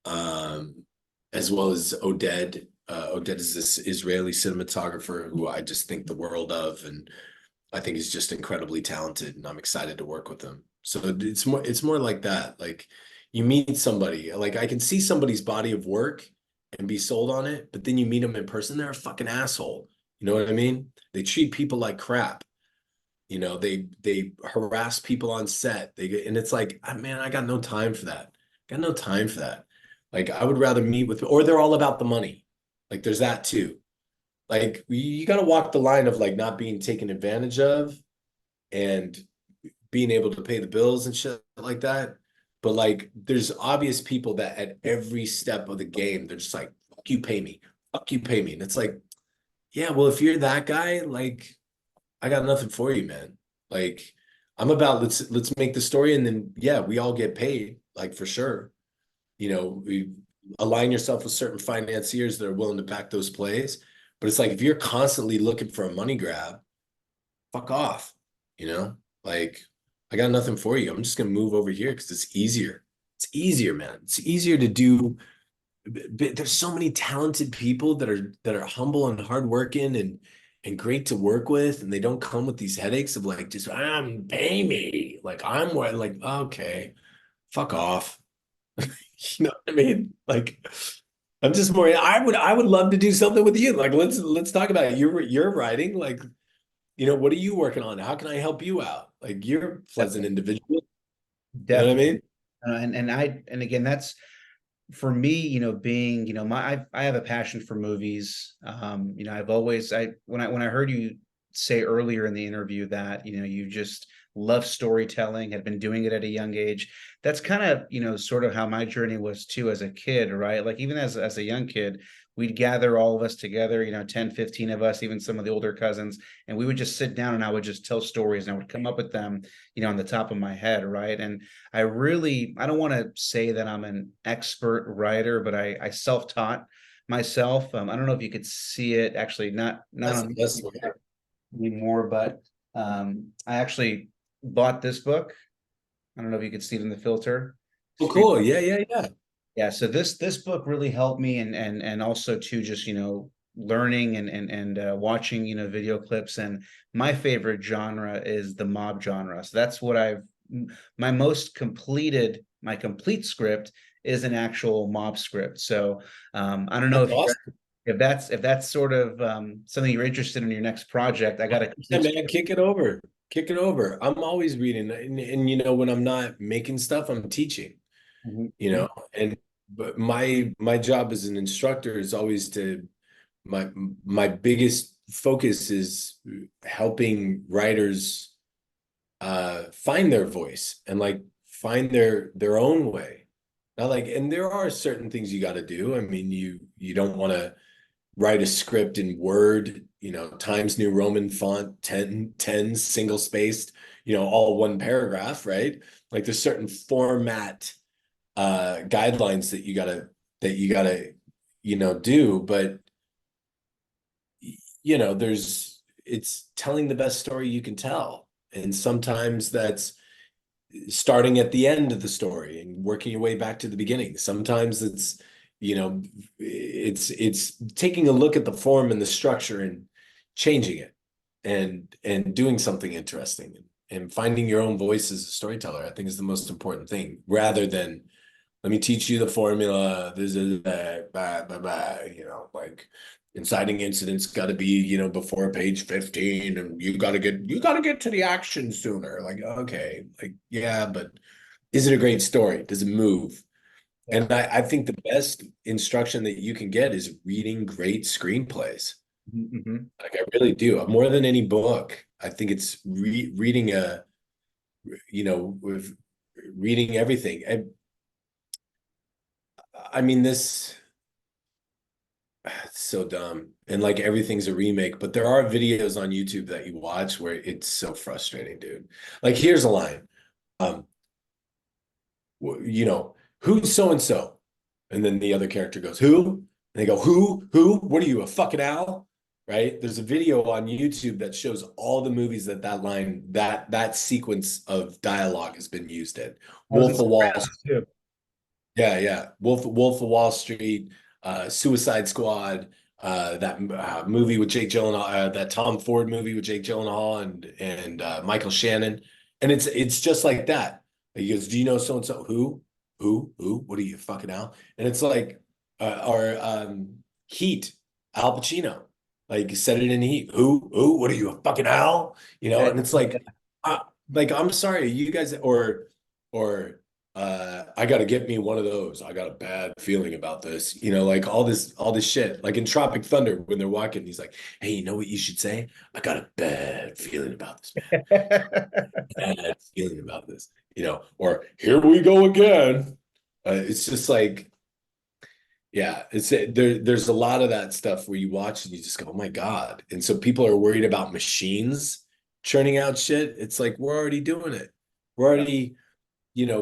As well as Oded. Oded is this Israeli cinematographer who I just think the world of, and I think he's just incredibly talented, and I'm excited to work with him. So it's more like that. Like you meet somebody, like I can see somebody's body of work and be sold on it, but then you meet them in person, they're a fucking asshole. You know what I mean? They treat people like crap. You know, they harass people on set. They get, and it's like, man, I got no time for that. Got no time for that. Like I would rather meet with, or they're all about the money. Like there's that too. Like you got to walk the line of like not being taken advantage of and being able to pay the bills and shit like that. But like there's obvious people that at every step of the game, they're just like, fuck you, pay me. Fuck you, pay me. And it's like, yeah, well, if you're that guy, like I got nothing for you, man. Like I'm about let's make the story and then yeah, we all get paid, like for sure. You know, we align yourself with certain financiers that are willing to back those plays. But it's like if you're constantly looking for a money grab, fuck off. You know, like I got nothing for you. I'm just gonna move over here because it's easier. It's easier, man. It's easier to do. There's so many talented people that are humble and hardworking and great to work with, and they don't come with these headaches of like just pay me. Like I'm what like okay, fuck off. You know what I mean? Like I'm just more. I would love to do something with you. Like let's talk about it. You're writing. Like what are you working on? How can I help you out? Like you're a pleasant Definitely, individual. You know what I definitely. mean? And again, that's for me, being, I have a passion for movies. I've always, when I heard you say earlier in the interview that, you just love storytelling, had been doing it at a young age. That's kind of, sort of how my journey was too as a kid, right? Like even as a young kid, we'd gather all of us together, 10, 15 of us, even some of the older cousins, and we would just sit down and I would just tell stories and I would come up with them, on the top of my head, right? And I don't want to say that I'm an expert writer, but I self-taught myself. I don't know if you could see it actually, not on That's what anymore, but I actually bought this book. I don't know if you could see it in the filter. oh, Screen, cool. Yeah, yeah, yeah. yeah. So this book really helped me, and also to just learning and watching video clips. And my favorite genre is the mob genre. So that's what my most completed my complete script is an actual mob script. So I don't know That's awesome. if that's sort of something you're interested in your next project. I got a Yeah, complete man, script. kick it over. Kick it over. I'm always reading, and when I'm not making stuff, I'm teaching. Mhm. You know, and but my job as an instructor is always to my my biggest focus is helping writers find their voice and like find their own way. Not like, and there are certain things you got to do. I mean, you don't want to write a script in Word, Times New Roman font, 10 single spaced, all one paragraph, right? Like there's certain format guidelines that you gotta do, but it's telling the best story you can tell. And sometimes that's starting at the end of the story and working your way back to the beginning. Sometimes you know, it's taking a look at the form and the structure and changing it and doing something interesting and finding your own voice as a storyteller, I think is the most important thing, rather than let me teach you the formula. This is like inciting incidents got to be, before page 15, and you got to get to the action sooner. Like, okay, like, yeah, but is it a great story? Does it move? Yeah. And I think the best instruction that you can get is reading great screenplays. Mhm. Like, I really do. More than any book, I think it's reading with reading everything. And I mean, it's so dumb. And like everything's a remake, but there are videos on YouTube that you watch where it's so frustrating, dude. Like, here's a line. Um, who's so and so? And then the other character goes, who? And they go, who? Who? What are you, a fucking owl? Right? There's a video on YouTube that shows all the movies that line, that sequence of dialogue has been used in. I was in Wolf of Wall Sopranos too. Yeah, yeah. Wolf of Wall Street, Suicide Squad, that movie with Jake Gyllenhaal, that Tom Ford movie with Jake Gyllenhaal and Michael Shannon, and it's just like that. He goes, "Do you know so and so? Who? What are you fucking Al?" And it's like, or Heat, Al Pacino, like said it in Heat. Who? What are you, a fucking Al? You know, Yeah, and it's yeah. like I'm sorry, you guys, or I got to get me one of those. I got a bad feeling about this. You know, like all this shit. Like in Tropic Thunder, when they're walking, he's like, "Hey, you know what you should say? I got a bad feeling about this, man. Bad feeling about this." You know, or "Here we go again." It's just like, yeah, there's a lot of that stuff where you watch and you just go, "Oh my God." And so people are worried about machines churning out shit. It's like, we're already doing it. We're already,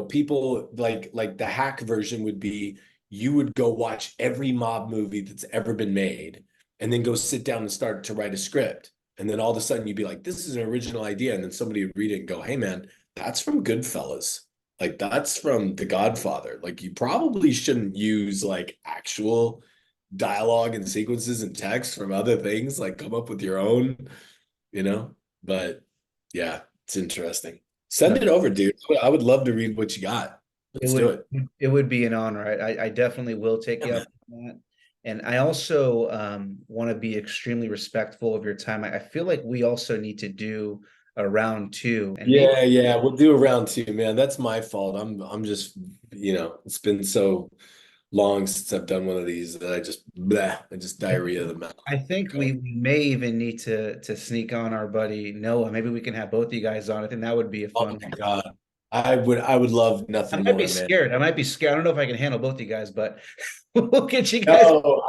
people like the hack version would be, you would go watch every mob movie that's ever been made and then go sit down and start to write a script. And then all of a sudden you'd be like, this is an original idea. And then somebody would read it and go, hey man, that's from Goodfellas. Like that's from The Godfather. Like you probably shouldn't use like actual dialogue and sequences and text from other things. Like come up with your own, you know? But yeah, it's interesting. No, Send it over, dude. I would love to read what you got. it Let's do would it. it would be an honor. I definitely will take Yeah, you man. up on that. And I also want to be extremely respectful of your time. I feel like we also need to do a round two, and maybe Yeah. We'll do a round two, man. That's my fault. I'm just, it's been so long since I've done one of these that I just diarrhea the mouth. I think we may even need to sneak on our buddy Noah. Maybe we can have both of you guys on. I think that would be a Oh fun my one. God. I would love I nothing might be more, man. scared. I might be scared. I don't know if I can handle both you guys, but we'll get you guys. No,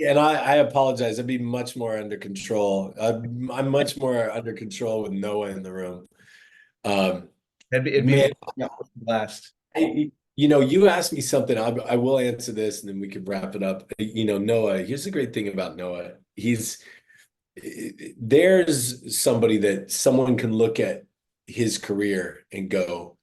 and I apologize. I'd be much more under control. I'm much more under control with Noah in the room. Um, It'd be man, a blast. you asked me something. I will answer this, and then we can wrap it up. Noah. Here's the great thing about Noah. There's somebody that someone can look at his career and go,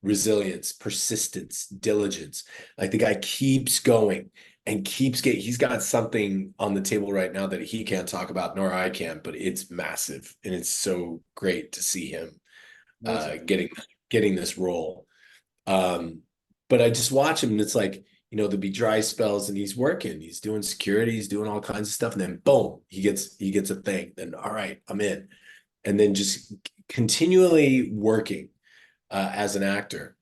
resilience, persistence, diligence. Like the guy keeps going and he's got something on the table right now that he can't talk about, nor I can, but it's massive. And it's so great to see him Amazing. getting this role. Um, but I just watch him and it's like, there'll be dry spells and he's working, he's doing security, he's doing all kinds of stuff, and then boom, he gets a thing. Then all right, I'm in. And then just continually working as an actor.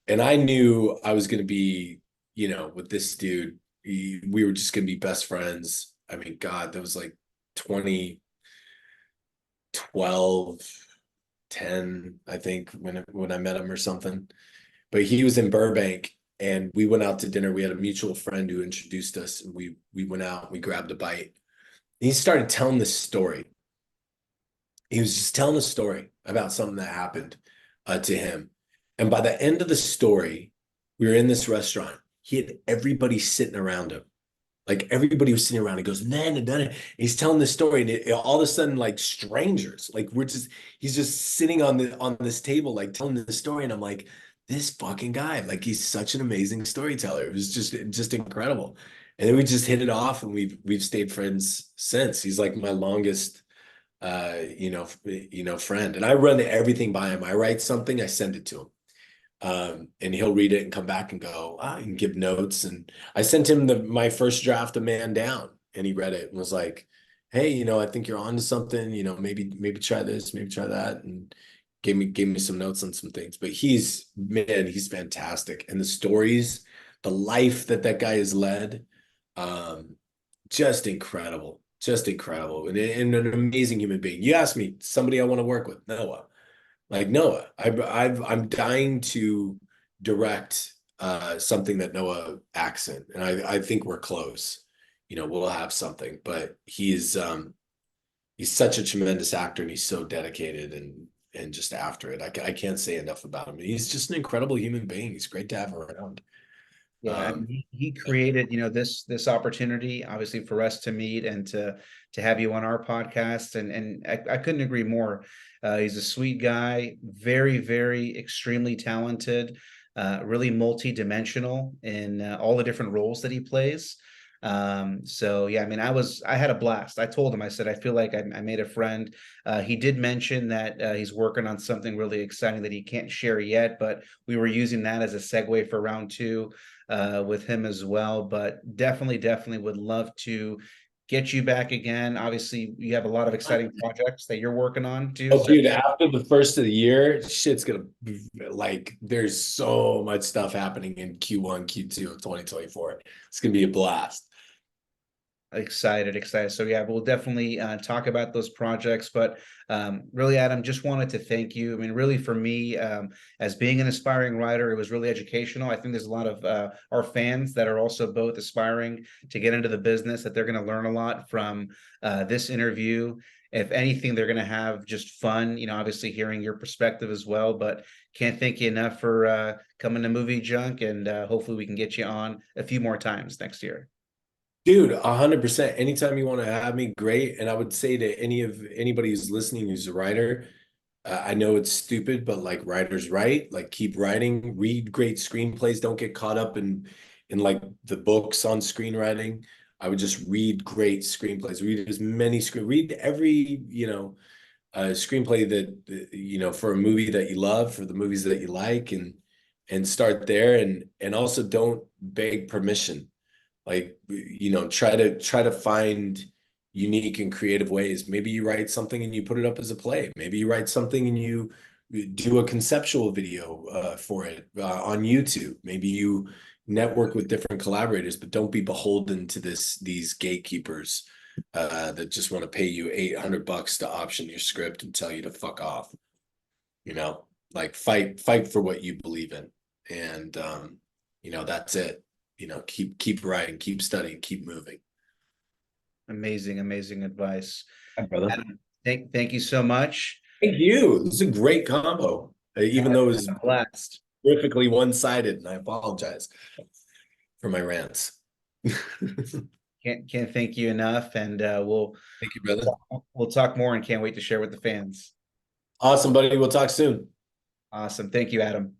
And I knew I was going to be, with this dude, we were just going to be best friends. I mean, God, that was like 2012, 10, I think, when I met him or something. But he was in Burbank and we went out to dinner. We had a mutual friend who introduced us, and we went out, we grabbed a bite. And he started telling this story. He was just telling a story about something that happened to him. And by the end of the story, we were in this restaurant. He had everybody sitting around him. Like everybody was sitting around. He goes, man, and done it. He's telling this story, and all of a sudden, like strangers, like he's just sitting on this table, like telling the story. And I'm like, this fucking guy, like he's such an amazing storyteller. It was just incredible. And then we just hit it off, and we've stayed friends since. He's like my longest friend. And I run everything by him. I write something, I send it to him. And he'll read it and come back and go, and give notes. And I sent him my first draft of Man Down, and he read it and was like, hey, I think you're on to something, maybe try this, maybe try that. And gave me some notes on some things. But he's fantastic. And the stories, the life that guy has led, um, just incredible, and an amazing human being. You asked me somebody I want to work with, Noah. Like Noah, I'm dying to direct something that Noah acts in, and I think we're close. We'll have something, but he's such a tremendous actor, and he's so dedicated and just after it. I can't say enough about him. He's just an incredible human being. He's great to have around. Yeah, I mean, Um, he created, this opportunity, obviously, for us to meet and to have you on our podcast, and I couldn't agree more. He's a sweet guy, very, very extremely talented, really multi-dimensional in all the different roles that he plays. So yeah, I mean, I had a blast. I told him, I said, I feel like I made a friend. He did mention that he's working on something really exciting that he can't share yet, but we were using that as a segue for round two with him as well. But definitely would love to get you back again. Obviously, you have a lot of exciting projects that you're working on too. Oh, So dude, after the first of the year, shit's gonna be like, there's so much stuff happening in Q1, Q2 of 2024. It's gonna be a blast. excited. So yeah, we'll definitely talk about those projects. But really, Adam, just wanted to thank you. I mean, really, for me, as being an aspiring writer, it was really educational. I think there's a lot of our fans that are also both aspiring to get into the business, that they're going to learn a lot from this interview. If anything, they're going to have just fun, obviously hearing your perspective as well. But can't thank you enough for coming to Movie Junk, and hopefully we can get you on a few more times next year. Dude, 100%. Anytime you want to have me, great. And I would say to anybody who's listening who's a writer, I know it's stupid, but like writers write, like keep writing, read great screenplays. Don't get caught up in like the books on screenwriting. I would just read great screenplays. Read as many read every, screenplay that for a movie that you love, for the movies that you like, and start there, and also don't beg permission. Like, try to find unique and creative ways. Maybe you write something and you put it up as a play. Maybe you write something and you do a conceptual video for it on YouTube. Maybe you network with different collaborators, but don't be beholden to these gatekeepers that just want to pay you $800 to option your script and tell you to fuck off. Like fight for what you believe in, and that's it. Keep writing, keep studying, keep moving. Amazing advice. Hi, brother. Adam, thank you so much. Thank you. This is a great combo, even though it was Blast. perfectly one-sided, and I apologize for my rants. Thank Can't thank you enough, and you, brother. we'll talk more, and can't wait to share with the fans. Awesome, buddy. We'll talk soon. Awesome. Thank you, Adam.